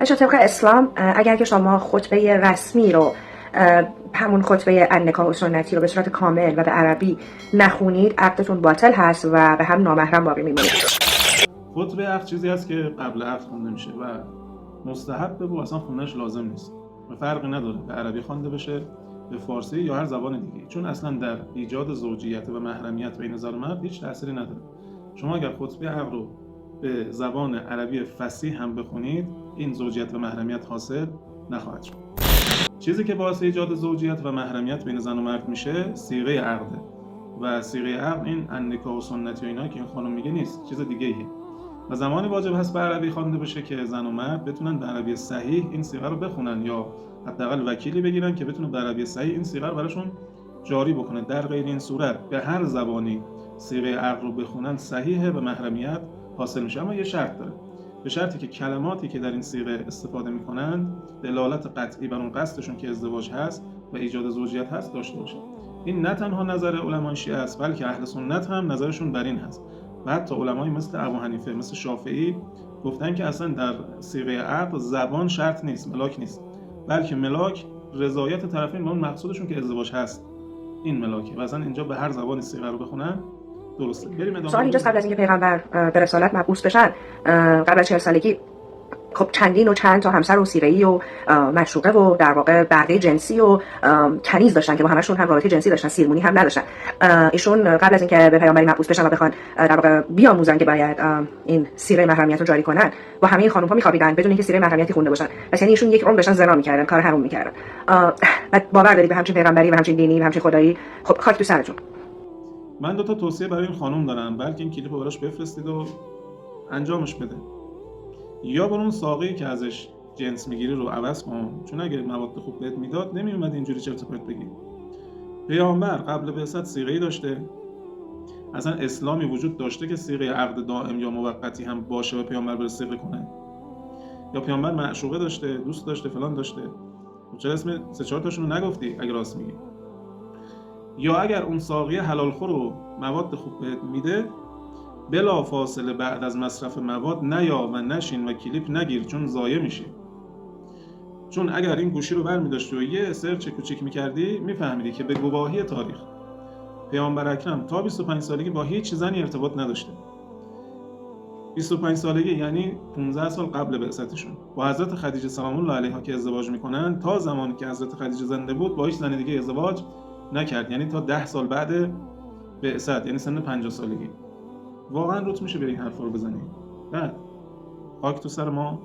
بچه طبق اسلام اگر که شما خطبه رسمی رو همون خطبه النکاح سنتی رو به صورت کامل و به عربی نخونید عقدتون باطل هست و به هم نامحرم باقی میمونید. خطبه عقد چیزی هست که قبل عقد خونده میشه و مستحبه و اصلا خوندنش لازم نیست و فرقی نداره به عربی خوانده بشه، به فارسی یا هر زبان دیگه، چون اصلا در ایجاد زوجیت و محرمیت بین زن و مرد هیچ تأثیری نداره. شما اگر خطبه عقد رو به زبان عربی فصیح هم بخونید این زوجیت و محرمیت حاصل نخواهد شد. چیزی که باعث ایجاد زوجیت و محرمیت بین زن و مرد میشه صیغه عقده و صیغه عقد این النکاح سنتی و اینا که این خانم میگه نیست، چیز دیگه ایه و زمانی واجب هست به عربی خوانده بشه که زن و مرد بتونن به عربی صحیح این صیغه رو بخونن یا حداقل وکیلی بگیرن که بتونه به عربی صحیح این صیغه رو براشون جاری بکنه. در غیر این صورت به هر زبانی صیغه عقد رو بخونن صحیحه و محرمیت حاصل میشه، اما یه شرط داره، به شرطی که کلماتی که در این صیغه استفاده میکنن دلالت قطعی بر اون قصدشون که ازدواج هست و ایجاد زوجیت هست داشته باشه. این نه تنها نظر علمای شیعه است بلکه اهل سنت هم نظرشون بر این هست و حتی علمای مثل ابو حنیفه مثل شافعی گفتن که اصلا در صیغه عقد زبان شرط نیست، ملاک نیست، بلکه ملاک رضایت طرفین با اون مقصودشون که ازدواج هست، این ملاکه و اصلا اینجا به هر زبانی صیغه رو بخونن درسته. بریم ادامه. سوال اینجاست قبل از اینکه پیغمبر به رسالت مبعوث بشن قبل از 40 سالگی خب چندین و چند تا همسر و سیغه‌ای و معشوقه و در واقع برده جنسی و کنیز داشتن که با همشون هم رابطه جنسی داشتن، سیرمونی هم نداشتن. ایشون قبل از اینکه به پیامبری مبعوث بشن و بخوان در واقع بیاموزن که باید این سیره محرمیت رو جاری کنن با همه این خانم‌ها میخوابیدن بدون اینکه سیره محرمیتی خونده باشن. پس یعنی ایشون یک عمر داشتن زنا میکردن، کار حرام میکردن. بعد باور داری به همچین پیغمبری و همچین دینی و همچین خدایی؟ خب خاک تو سرتون. من 2 تا توصیه برای این خانم دارم، بلکه این کلیپو براش بفرستید و انجامش بده. یا برون ساقی که ازش جنس میگیری رو عوض کن، چون اگه مواد خوب بهت میداد نمیومد اینجوری چرت و پرت بگی. پیامبر قبل بعثت صیغه‌ای داشته، اصلا اسلامی وجود داشته که صیغه عقد دائم یا موقتی هم باشه و پیامبر بره صیغه کنه؟ یا پیامبر معشوقه داشته، دوست داشته، فلان داشته؟ چرا اسم 3-4 تاشون رو نگفتی اگه راست میگی؟ یا اگر اون ساقی حلال خور و مواد خوب بهت میده بلا فاصله بعد از مصرف مواد نیا و نشین و کلیپ نگیر چون ضایع میشی. چون اگر این گوشی رو برمی‌داشتی و یه سرچ کوچیک می‌کردی میفهمیدی که به گواهی تاریخ پیامبر اکرم تا 25 سالگی با هیچ زنی ارتباط نداشته. 25 سالگی یعنی 15 سال قبل بعثتشون. با حضرت خدیجه سلام الله علیها که ازدواج میکنن تا زمانی که حضرت خدیجه زنده بود با هیچ زن دیگه ازدواج نکرد، یعنی تا 10 سال بعد بعثت، یعنی سن 50 سالگی. واقعا روت میشه برین حرفا رو بزنی؟ بعد خاک تو سر ما.